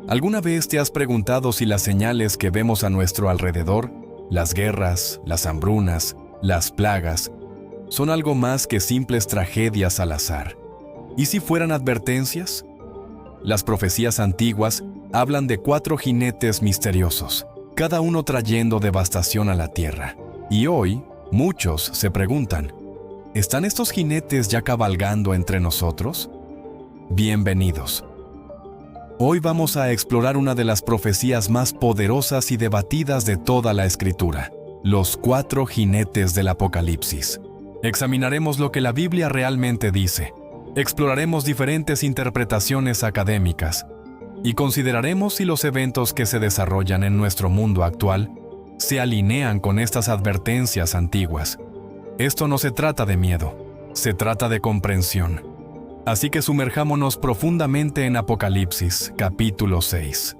¿Alguna vez te has preguntado si las señales que vemos a nuestro alrededor, las guerras, las hambrunas, las plagas, son algo más que simples tragedias al azar? ¿Y si fueran advertencias? Las profecías antiguas hablan de 4 jinetes misteriosos, cada uno trayendo devastación a la tierra. Y hoy, muchos se preguntan, ¿están estos jinetes ya cabalgando entre nosotros? Bienvenidos. Hoy vamos a explorar una de las profecías más poderosas y debatidas de toda la Escritura, los 4 jinetes del Apocalipsis. Examinaremos lo que la Biblia realmente dice, exploraremos diferentes interpretaciones académicas y consideraremos si los eventos que se desarrollan en nuestro mundo actual se alinean con estas advertencias antiguas. Esto no se trata de miedo, se trata de comprensión. Así que sumerjámonos profundamente en Apocalipsis, capítulo 6.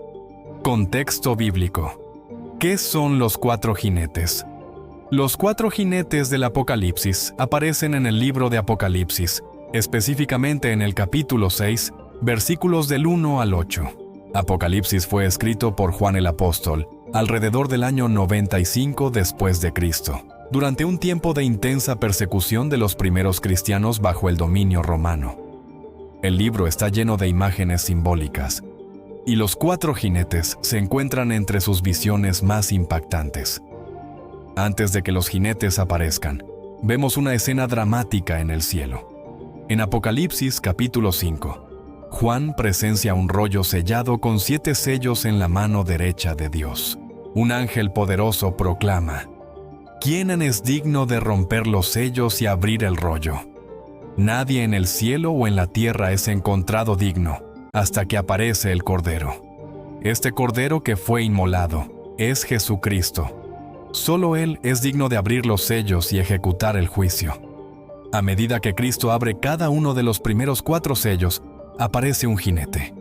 Contexto bíblico. ¿Qué son los 4 jinetes? Los 4 jinetes del Apocalipsis aparecen en el libro de Apocalipsis, específicamente en el capítulo 6, versículos del 1 al 8. Apocalipsis fue escrito por Juan el Apóstol alrededor del año 95 después de Cristo, durante un tiempo de intensa persecución de los primeros cristianos bajo el dominio romano. El libro está lleno de imágenes simbólicas, y los 4 jinetes se encuentran entre sus visiones más impactantes. Antes de que los jinetes aparezcan, vemos una escena dramática en el cielo. En Apocalipsis capítulo 5, Juan presencia un rollo sellado con 7 sellos en la mano derecha de Dios. Un ángel poderoso proclama: ¿Quién es digno de romper los sellos y abrir el rollo? Nadie en el cielo o en la tierra es encontrado digno, hasta que aparece el Cordero. Este Cordero que fue inmolado es Jesucristo. Solo Él es digno de abrir los sellos y ejecutar el juicio. A medida que Cristo abre cada uno de los primeros 4 sellos, aparece un jinete.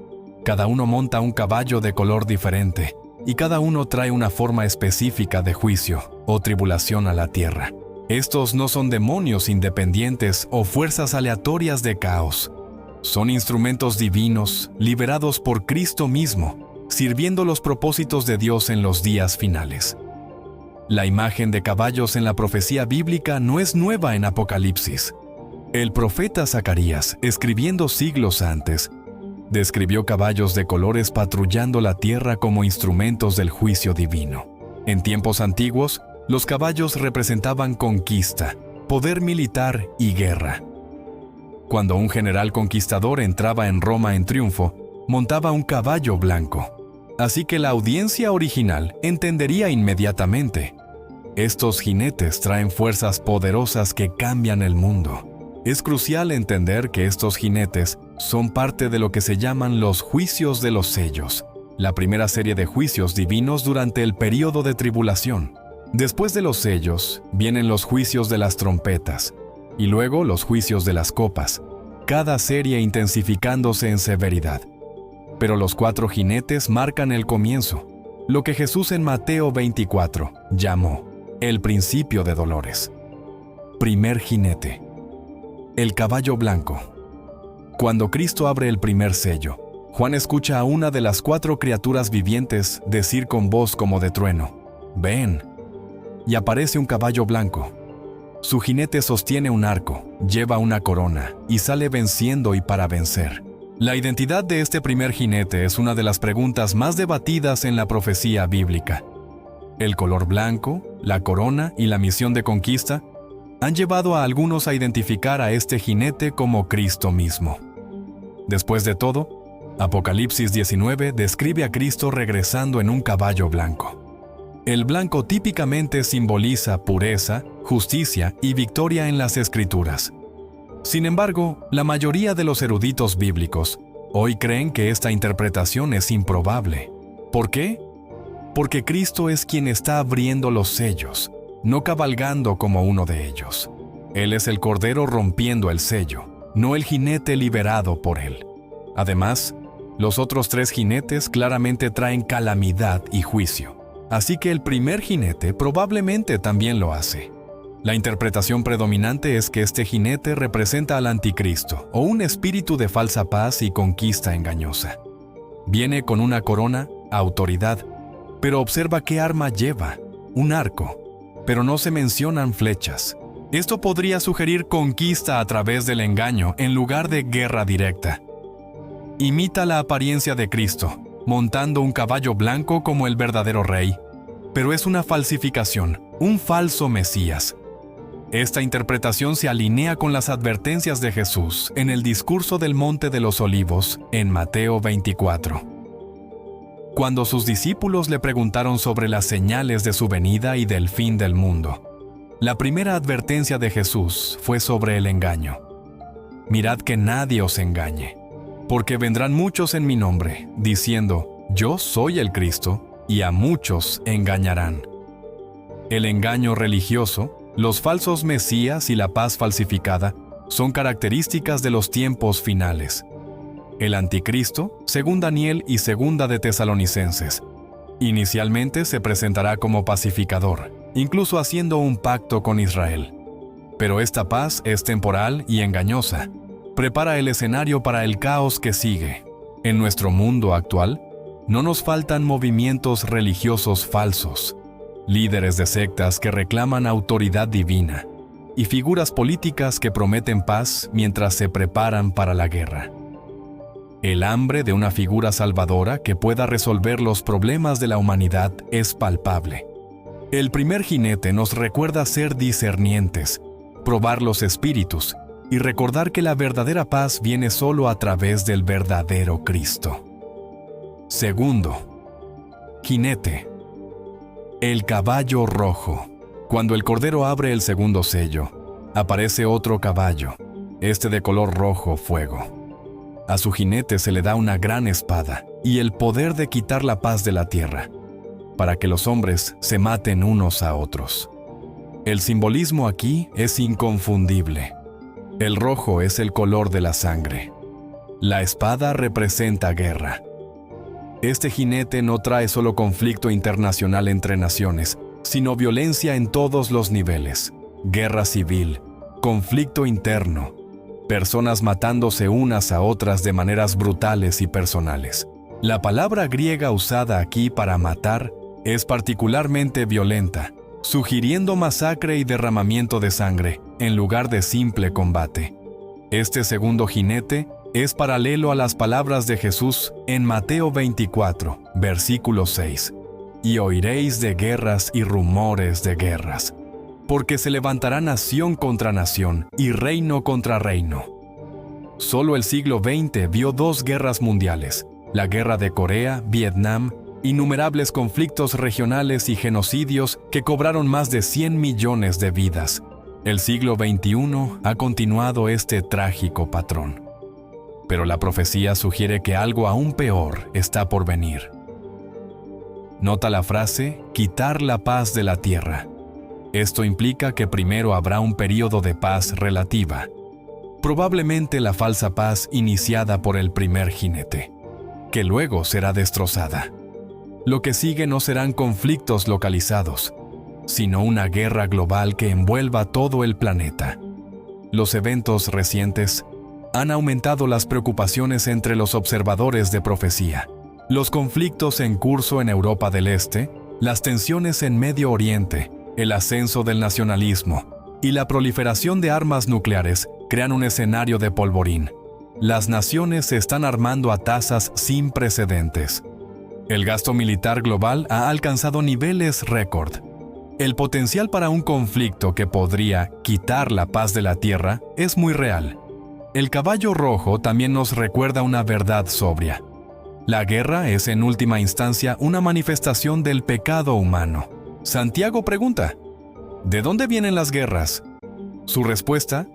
Cada uno monta un caballo de color diferente, y cada uno trae una forma específica de juicio o tribulación a la tierra. Estos no son demonios independientes o fuerzas aleatorias de caos. Son instrumentos divinos, liberados por Cristo mismo, sirviendo los propósitos de Dios en los días finales. La imagen de caballos en la profecía bíblica no es nueva en Apocalipsis. El profeta Zacarías, escribiendo siglos antes, describió caballos de colores patrullando la tierra como instrumentos del juicio divino. En tiempos antiguos, los caballos representaban conquista, poder militar y guerra. Cuando un general conquistador entraba en Roma en triunfo, montaba un caballo blanco. Así que la audiencia original entendería inmediatamente: estos jinetes traen fuerzas poderosas que cambian el mundo. Es crucial entender que estos jinetes son parte de lo que se llaman los juicios de los sellos, la primera serie de juicios divinos durante el período de tribulación. Después de los sellos, vienen los juicios de las trompetas, y luego los juicios de las copas, cada serie intensificándose en severidad. Pero los 4 jinetes marcan el comienzo, lo que Jesús en Mateo 24 llamó el principio de dolores. Primer jinete. El caballo blanco. Cuando Cristo abre el primer sello, Juan escucha a una de las 4 criaturas vivientes decir con voz como de trueno: «Ven». Y aparece un caballo blanco. Su jinete sostiene un arco, lleva una corona y sale venciendo y para vencer. La identidad de este primer jinete es una de las preguntas más debatidas en la profecía bíblica. El color blanco, la corona y la misión de conquista han llevado a algunos a identificar a este jinete como Cristo mismo. Después de todo, Apocalipsis 19 describe a Cristo regresando en un caballo blanco. El blanco típicamente simboliza pureza, justicia y victoria en las Escrituras. Sin embargo, la mayoría de los eruditos bíblicos hoy creen que esta interpretación es improbable. ¿Por qué? Porque Cristo es quien está abriendo los sellos, no cabalgando como uno de ellos. Él es el Cordero rompiendo el sello, no el jinete liberado por él. Además, los otros 3 jinetes claramente traen calamidad y juicio. Así que el primer jinete probablemente también lo hace. La interpretación predominante es que este jinete representa al anticristo o un espíritu de falsa paz y conquista engañosa. Viene con una corona, autoridad, pero observa qué arma lleva, un arco, pero no se mencionan flechas. Esto podría sugerir conquista a través del engaño en lugar de guerra directa. Imita la apariencia de Cristo, montando un caballo blanco como el verdadero rey, pero es una falsificación, un falso Mesías. Esta interpretación se alinea con las advertencias de Jesús en el discurso del Monte de los Olivos en Mateo 24. Cuando sus discípulos le preguntaron sobre las señales de su venida y del fin del mundo, la primera advertencia de Jesús fue sobre el engaño. Mirad que nadie os engañe, porque vendrán muchos en mi nombre, diciendo, yo soy el Cristo, y a muchos engañarán. El engaño religioso, los falsos mesías y la paz falsificada son características de los tiempos finales. El anticristo, según Daniel y segunda de Tesalonicenses, inicialmente se presentará como pacificador, incluso haciendo un pacto con Israel. Pero esta paz es temporal y engañosa. Prepara el escenario para el caos que sigue. En nuestro mundo actual, no nos faltan movimientos religiosos falsos, líderes de sectas que reclaman autoridad divina y figuras políticas que prometen paz mientras se preparan para la guerra. El hambre de una figura salvadora que pueda resolver los problemas de la humanidad es palpable. El primer jinete nos recuerda ser discernientes, probar los espíritus y recordar que la verdadera paz viene solo a través del verdadero Cristo. Segundo, jinete. El caballo rojo. Cuando el Cordero abre el segundo sello, aparece otro caballo, este de color rojo fuego. A su jinete se le da una gran espada y el poder de quitar la paz de la tierra, para que los hombres se maten unos a otros. El simbolismo aquí es inconfundible. El rojo es el color de la sangre. La espada representa guerra. Este jinete no trae solo conflicto internacional entre naciones, sino violencia en todos los niveles. Guerra civil, conflicto interno, personas matándose unas a otras de maneras brutales y personales. La palabra griega usada aquí para matar es particularmente violenta, sugiriendo masacre y derramamiento de sangre, en lugar de simple combate. Este segundo jinete es paralelo a las palabras de Jesús en Mateo 24, versículo 6. Y oiréis de guerras y rumores de guerras, porque se levantará nación contra nación y reino contra reino. Solo el siglo XX vio dos guerras mundiales, la guerra de Corea, Vietnam, innumerables conflictos regionales y genocidios que cobraron más de 100 millones de vidas. El siglo XXI ha continuado este trágico patrón. Pero la profecía sugiere que algo aún peor está por venir. Nota la frase, quitar la paz de la tierra. Esto implica que primero habrá un período de paz relativa, probablemente la falsa paz iniciada por el primer jinete, que luego será destrozada. Lo que sigue no serán conflictos localizados, sino una guerra global que envuelva todo el planeta. Los eventos recientes han aumentado las preocupaciones entre los observadores de profecía. Los conflictos en curso en Europa del Este, las tensiones en Medio Oriente, el ascenso del nacionalismo y la proliferación de armas nucleares crean un escenario de polvorín. Las naciones se están armando a tasas sin precedentes. El gasto militar global ha alcanzado niveles récord. El potencial para un conflicto que podría quitar la paz de la tierra es muy real. El caballo rojo también nos recuerda una verdad sobria. La guerra es en última instancia una manifestación del pecado humano. Santiago pregunta, ¿de dónde vienen las guerras? Su respuesta,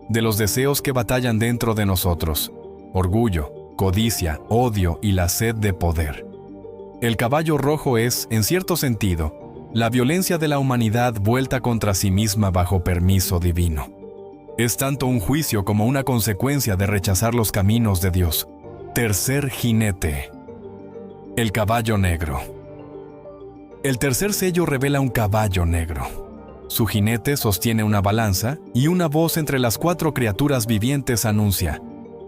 de los deseos que batallan dentro de nosotros. Orgullo, codicia, odio y la sed de poder. El caballo rojo es, en cierto sentido, la violencia de la humanidad vuelta contra sí misma bajo permiso divino. Es tanto un juicio como una consecuencia de rechazar los caminos de Dios. Tercer jinete. El caballo negro. El tercer sello revela un caballo negro. Su jinete sostiene una balanza y una voz entre las 4 criaturas vivientes anuncia: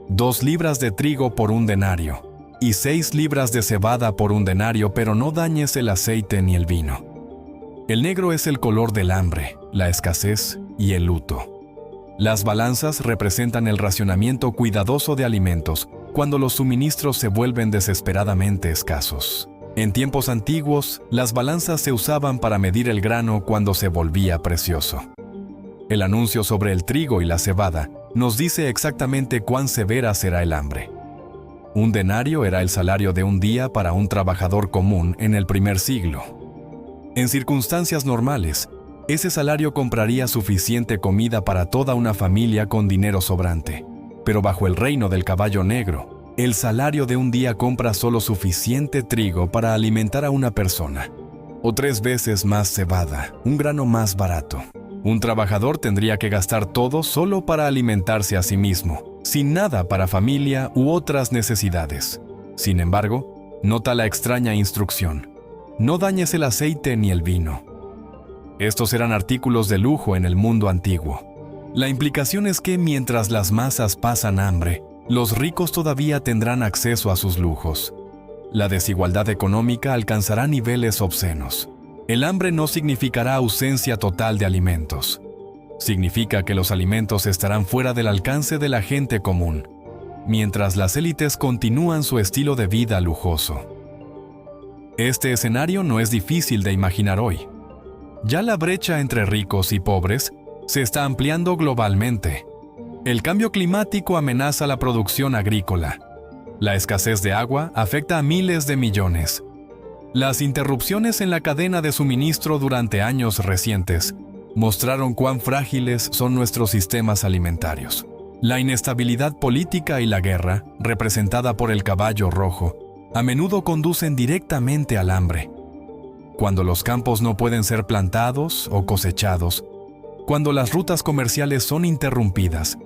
2 libras de trigo por 1 denario y 6 libras de cebada por 1 denario, pero no dañes el aceite ni el vino. El negro es el color del hambre, la escasez y el luto. Las balanzas representan el racionamiento cuidadoso de alimentos cuando los suministros se vuelven desesperadamente escasos. En tiempos antiguos, las balanzas se usaban para medir el grano cuando se volvía precioso. El anuncio sobre el trigo y la cebada nos dice exactamente cuán severa será el hambre. 1 denario era el salario de un día para un trabajador común en el primer siglo. En circunstancias normales, ese salario compraría suficiente comida para toda una familia con dinero sobrante. Pero bajo el reino del caballo negro, el salario de un día compra solo suficiente trigo para alimentar a una persona, o 3 veces más cebada, un grano más barato. Un trabajador tendría que gastar todo solo para alimentarse a sí mismo, sin nada para familia u otras necesidades. Sin embargo, nota la extraña instrucción: no dañes el aceite ni el vino. Estos eran artículos de lujo en el mundo antiguo. La implicación es que mientras las masas pasan hambre, los ricos todavía tendrán acceso a sus lujos. La desigualdad económica alcanzará niveles obscenos. El hambre no significará ausencia total de alimentos. Significa que los alimentos estarán fuera del alcance de la gente común, mientras las élites continúan su estilo de vida lujoso. Este escenario no es difícil de imaginar hoy. Ya la brecha entre ricos y pobres se está ampliando globalmente. El cambio climático amenaza la producción agrícola. La escasez de agua afecta a miles de millones. Las interrupciones en la cadena de suministro durante años recientes mostraron cuán frágiles son nuestros sistemas alimentarios. La inestabilidad política y la guerra, representada por el caballo rojo, a menudo conducen directamente al hambre. Cuando los campos no pueden ser plantados o cosechados, cuando las rutas comerciales son interrumpidas,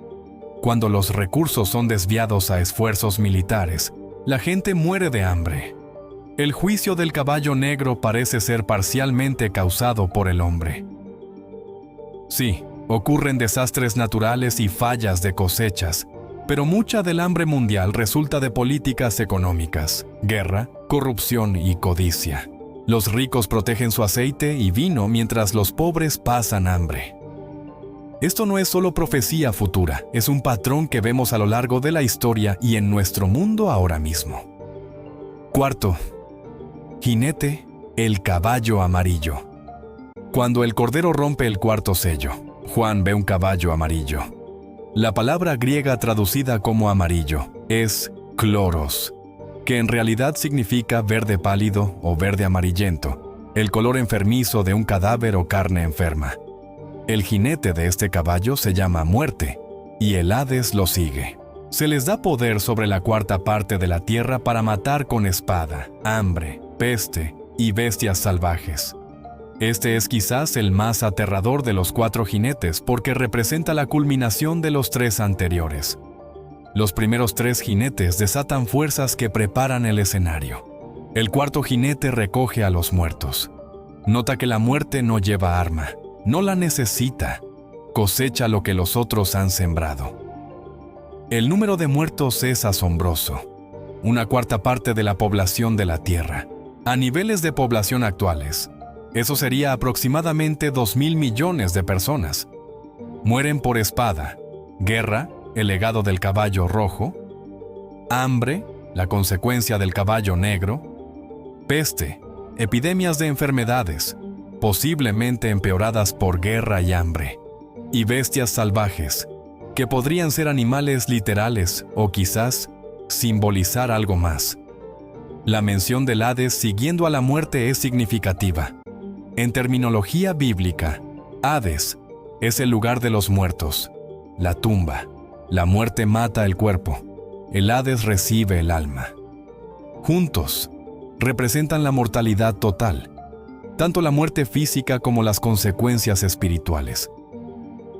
cuando los recursos son desviados a esfuerzos militares, la gente muere de hambre. El juicio del caballo negro parece ser parcialmente causado por el hombre. Sí, ocurren desastres naturales y fallas de cosechas, pero mucha del hambre mundial resulta de políticas económicas, guerra, corrupción y codicia. Los ricos protegen su aceite y vino mientras los pobres pasan hambre. Esto no es solo profecía futura, es un patrón que vemos a lo largo de la historia y en nuestro mundo ahora mismo. Cuarto, jinete, el caballo amarillo. Cuando el cordero rompe el 4º sello, Juan ve un caballo amarillo. La palabra griega traducida como amarillo es kloros, que en realidad significa verde pálido o verde amarillento, el color enfermizo de un cadáver o carne enferma. El jinete de este caballo se llama Muerte, y el Hades lo sigue. Se les da poder sobre la 4ª parte de la tierra para matar con espada, hambre, peste y bestias salvajes. Este es quizás el más aterrador de los 4 jinetes porque representa la culminación de los 3 anteriores. Los primeros 3 jinetes desatan fuerzas que preparan el escenario. El 4º jinete recoge a los muertos. Nota que la muerte no lleva arma, no la necesita, cosecha lo que los otros han sembrado. El número de muertos es asombroso. 1/4 parte de la población de la Tierra. A niveles de población actuales, eso sería aproximadamente 2.000 millones de personas. Mueren por espada, guerra, el legado del caballo rojo, hambre, la consecuencia del caballo negro, peste, epidemias de enfermedades, posiblemente empeoradas por guerra y hambre, y bestias salvajes, que podrían ser animales literales o quizás simbolizar algo más. La mención del Hades siguiendo a la muerte es significativa. En terminología bíblica, Hades es el lugar de los muertos, la tumba. La muerte mata el cuerpo, el Hades recibe el alma. Juntos, representan la mortalidad total, tanto la muerte física como las consecuencias espirituales.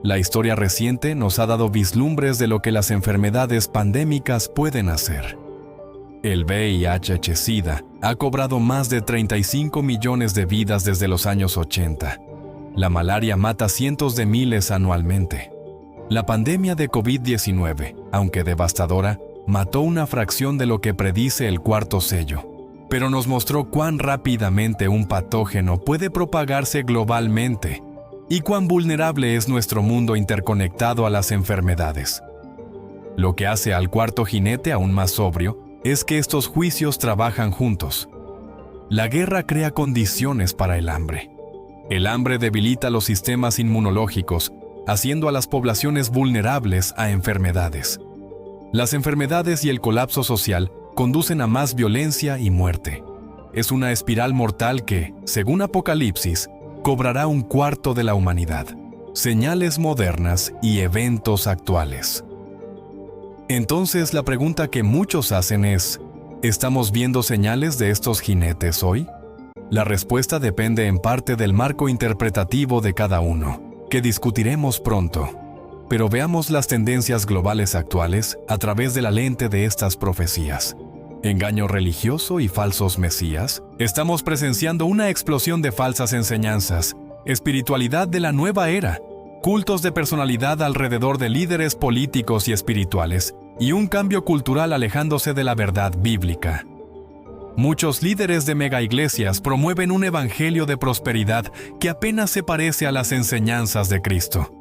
La historia reciente nos ha dado vislumbres de lo que las enfermedades pandémicas pueden hacer. El VIH-Sida ha cobrado más de 35 millones de vidas desde los años 80. La malaria mata cientos de miles anualmente. La pandemia de COVID-19, aunque devastadora, mató una fracción de lo que predice el cuarto sello, pero nos mostró cuán rápidamente un patógeno puede propagarse globalmente y cuán vulnerable es nuestro mundo interconectado a las enfermedades. Lo que hace al cuarto jinete aún más sobrio es que estos juicios trabajan juntos. La guerra crea condiciones para el hambre. El hambre debilita los sistemas inmunológicos, haciendo a las poblaciones vulnerables a enfermedades. Las enfermedades y el colapso social conducen a más violencia y muerte. Es una espiral mortal que, según Apocalipsis, cobrará un cuarto de la humanidad. Señales modernas y eventos actuales. Entonces la pregunta que muchos hacen es, ¿estamos viendo señales de estos jinetes hoy? La respuesta depende en parte del marco interpretativo de cada uno, que discutiremos pronto. Pero veamos las tendencias globales actuales a través de la lente de estas profecías. Engaño religioso y falsos mesías. Estamos presenciando una explosión de falsas enseñanzas, espiritualidad de la nueva era, cultos de personalidad alrededor de líderes políticos y espirituales, y un cambio cultural alejándose de la verdad bíblica. Muchos líderes de megaiglesias promueven un evangelio de prosperidad que apenas se parece a las enseñanzas de Cristo.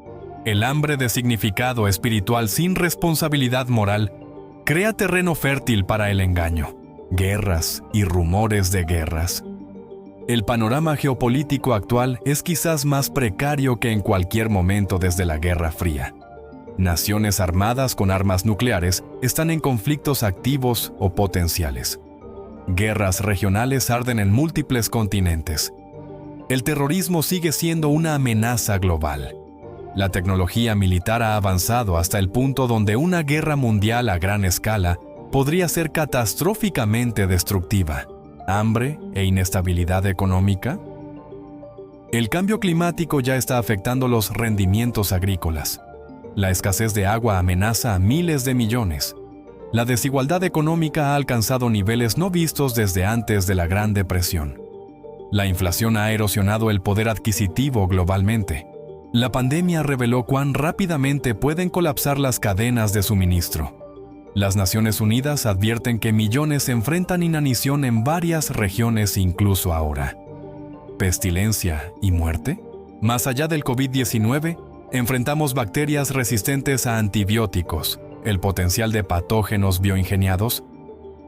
El hambre de significado espiritual sin responsabilidad moral crea terreno fértil para el engaño, guerras y rumores de guerras. El panorama geopolítico actual es quizás más precario que en cualquier momento desde la Guerra Fría. Naciones armadas con armas nucleares están en conflictos activos o potenciales. Guerras regionales arden en múltiples continentes. El terrorismo sigue siendo una amenaza global. La tecnología militar ha avanzado hasta el punto donde una guerra mundial a gran escala podría ser catastróficamente destructiva. ¿Hambre e inestabilidad económica? El cambio climático ya está afectando los rendimientos agrícolas. La escasez de agua amenaza a miles de millones. La desigualdad económica ha alcanzado niveles no vistos desde antes de la Gran Depresión. La inflación ha erosionado el poder adquisitivo globalmente. La pandemia reveló cuán rápidamente pueden colapsar las cadenas de suministro. Las Naciones Unidas advierten que millones enfrentan inanición en varias regiones incluso ahora. ¿Pestilencia y muerte? Más allá del COVID-19, enfrentamos bacterias resistentes a antibióticos, el potencial de patógenos bioingeniados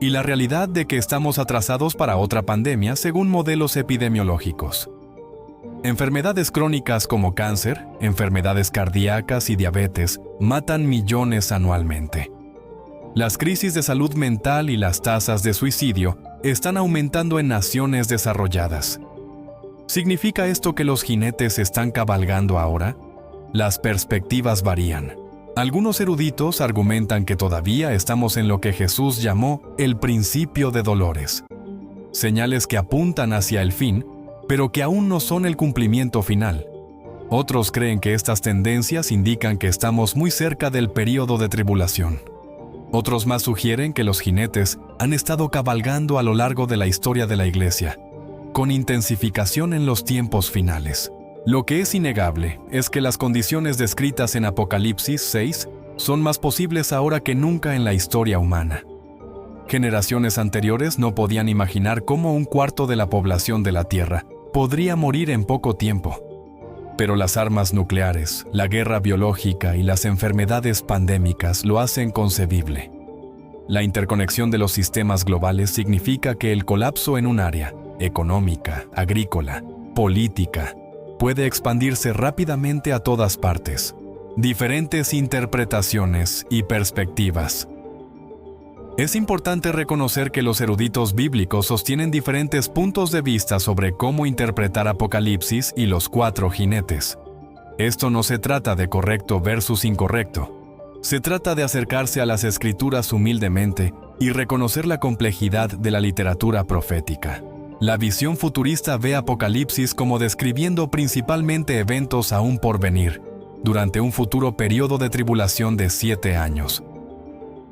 y la realidad de que estamos atrasados para otra pandemia según modelos epidemiológicos. Enfermedades crónicas como cáncer, enfermedades cardíacas y diabetes matan millones anualmente. Las crisis de salud mental y las tasas de suicidio están aumentando en naciones desarrolladas. ¿Significa esto que los jinetes están cabalgando ahora? Las perspectivas varían. Algunos eruditos argumentan que todavía estamos en lo que Jesús llamó el principio de dolores. Señales que apuntan hacia el fin, pero que aún no son el cumplimiento final. Otros creen que estas tendencias indican que estamos muy cerca del período de tribulación. Otros más sugieren que los jinetes han estado cabalgando a lo largo de la historia de la Iglesia, con intensificación en los tiempos finales. Lo que es innegable es que las condiciones descritas en Apocalipsis 6 son más posibles ahora que nunca en la historia humana. Generaciones anteriores no podían imaginar cómo un cuarto de la población de la Tierra podría morir en poco tiempo. Pero las armas nucleares, la guerra biológica y las enfermedades pandémicas lo hacen concebible. La interconexión de los sistemas globales significa que el colapso en un área, económica, agrícola, política, puede expandirse rápidamente a todas partes. Diferentes interpretaciones y perspectivas. Es importante reconocer que los eruditos bíblicos sostienen diferentes puntos de vista sobre cómo interpretar Apocalipsis y los 4 jinetes. Esto no se trata de correcto versus incorrecto. Se trata de acercarse a las Escrituras humildemente y reconocer la complejidad de la literatura profética. La visión futurista ve Apocalipsis como describiendo principalmente eventos aún por venir, durante un futuro periodo de tribulación de 7 años.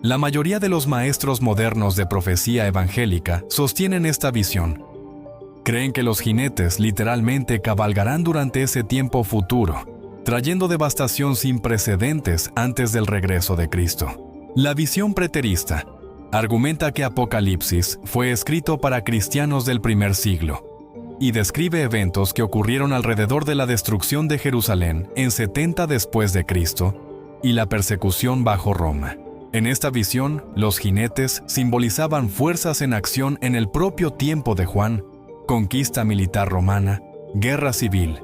La mayoría de los maestros modernos de profecía evangélica sostienen esta visión. Creen que los jinetes literalmente cabalgarán durante ese tiempo futuro, trayendo devastación sin precedentes antes del regreso de Cristo. La visión preterista argumenta que Apocalipsis fue escrito para cristianos del primer siglo y describe eventos que ocurrieron alrededor de la destrucción de Jerusalén en 70 después de Cristo y la persecución bajo Roma. En esta visión, los jinetes simbolizaban fuerzas en acción en el propio tiempo de Juan, conquista militar romana, guerra civil,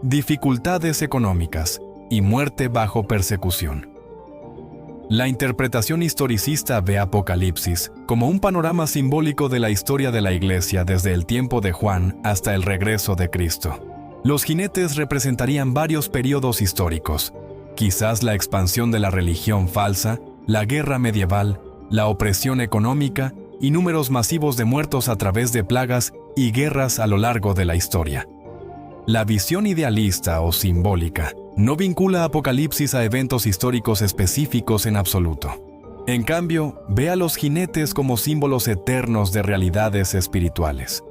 dificultades económicas y muerte bajo persecución. La interpretación historicista ve Apocalipsis como un panorama simbólico de la historia de la Iglesia desde el tiempo de Juan hasta el regreso de Cristo. Los jinetes representarían varios periodos históricos, quizás la expansión de la religión falsa, la guerra medieval, la opresión económica y números masivos de muertos a través de plagas y guerras a lo largo de la historia. La visión idealista o simbólica no vincula Apocalipsis a eventos históricos específicos en absoluto. En cambio, ve a los jinetes como símbolos eternos de realidades espirituales.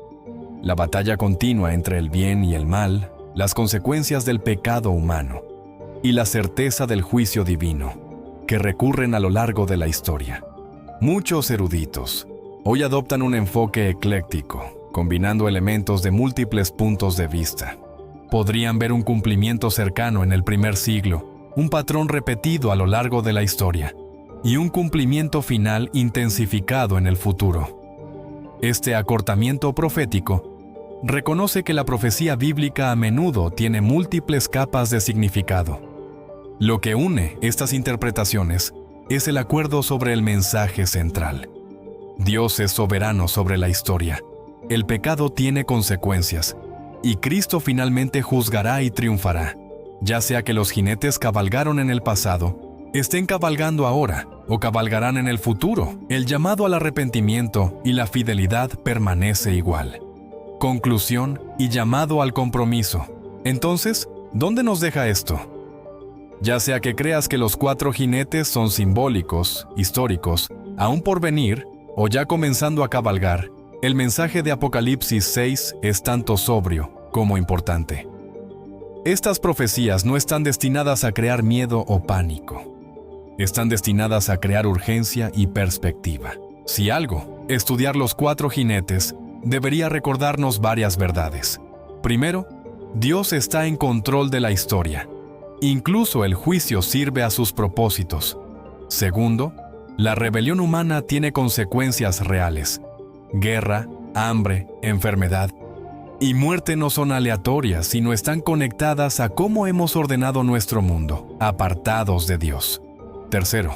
La batalla continua entre el bien y el mal, las consecuencias del pecado humano y la certeza del juicio divino, que recurren a lo largo de la historia. Muchos eruditos hoy adoptan un enfoque ecléctico, combinando elementos de múltiples puntos de vista. Podrían ver un cumplimiento cercano en el primer siglo, un patrón repetido a lo largo de la historia, y un cumplimiento final intensificado en el futuro. Este acortamiento profético reconoce que la profecía bíblica a menudo tiene múltiples capas de significado. Lo que une estas interpretaciones es el acuerdo sobre el mensaje central. Dios es soberano sobre la historia. El pecado tiene consecuencias, y Cristo finalmente juzgará y triunfará. Ya sea que los jinetes cabalgaron en el pasado, estén cabalgando ahora o cabalgarán en el futuro, el llamado al arrepentimiento y la fidelidad permanece igual. Conclusión y llamado al compromiso. Entonces, ¿dónde nos deja esto? Ya sea que creas que los 4 jinetes son simbólicos, históricos, aún por venir, o ya comenzando a cabalgar, el mensaje de Apocalipsis 6 es tanto sobrio como importante. Estas profecías no están destinadas a crear miedo o pánico. Están destinadas a crear urgencia y perspectiva. Si algo, estudiar los 4 jinetes debería recordarnos varias verdades. Primero, Dios está en control de la historia. Incluso el juicio sirve a sus propósitos. Segundo, la rebelión humana tiene consecuencias reales. Guerra, hambre, enfermedad y muerte no son aleatorias, sino están conectadas a cómo hemos ordenado nuestro mundo, apartados de Dios. Tercero,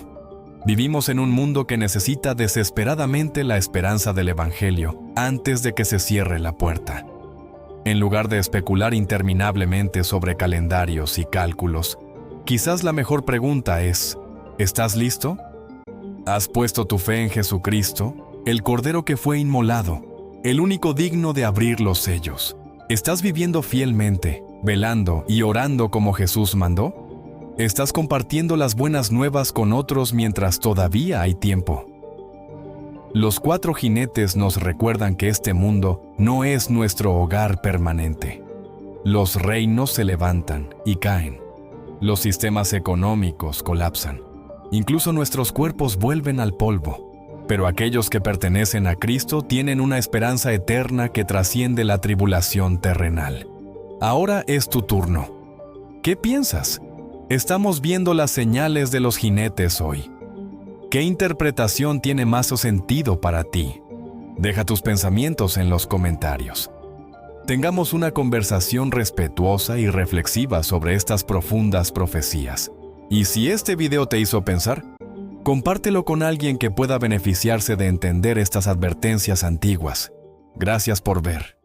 vivimos en un mundo que necesita desesperadamente la esperanza del Evangelio antes de que se cierre la puerta. En lugar de especular interminablemente sobre calendarios y cálculos, quizás la mejor pregunta es: ¿estás listo? ¿Has puesto tu fe en Jesucristo, el Cordero que fue inmolado, el único digno de abrir los sellos? ¿Estás viviendo fielmente, velando y orando como Jesús mandó? ¿Estás compartiendo las buenas nuevas con otros mientras todavía hay tiempo? Los 4 jinetes nos recuerdan que este mundo no es nuestro hogar permanente. Los reinos se levantan y caen. Los sistemas económicos colapsan. Incluso nuestros cuerpos vuelven al polvo. Pero aquellos que pertenecen a Cristo tienen una esperanza eterna que trasciende la tribulación terrenal. Ahora es tu turno. ¿Qué piensas? Estamos viendo las señales de los jinetes hoy. ¿Qué interpretación tiene más sentido para ti? Deja tus pensamientos en los comentarios. Tengamos una conversación respetuosa y reflexiva sobre estas profundas profecías. Y si este video te hizo pensar, compártelo con alguien que pueda beneficiarse de entender estas advertencias antiguas. Gracias por ver.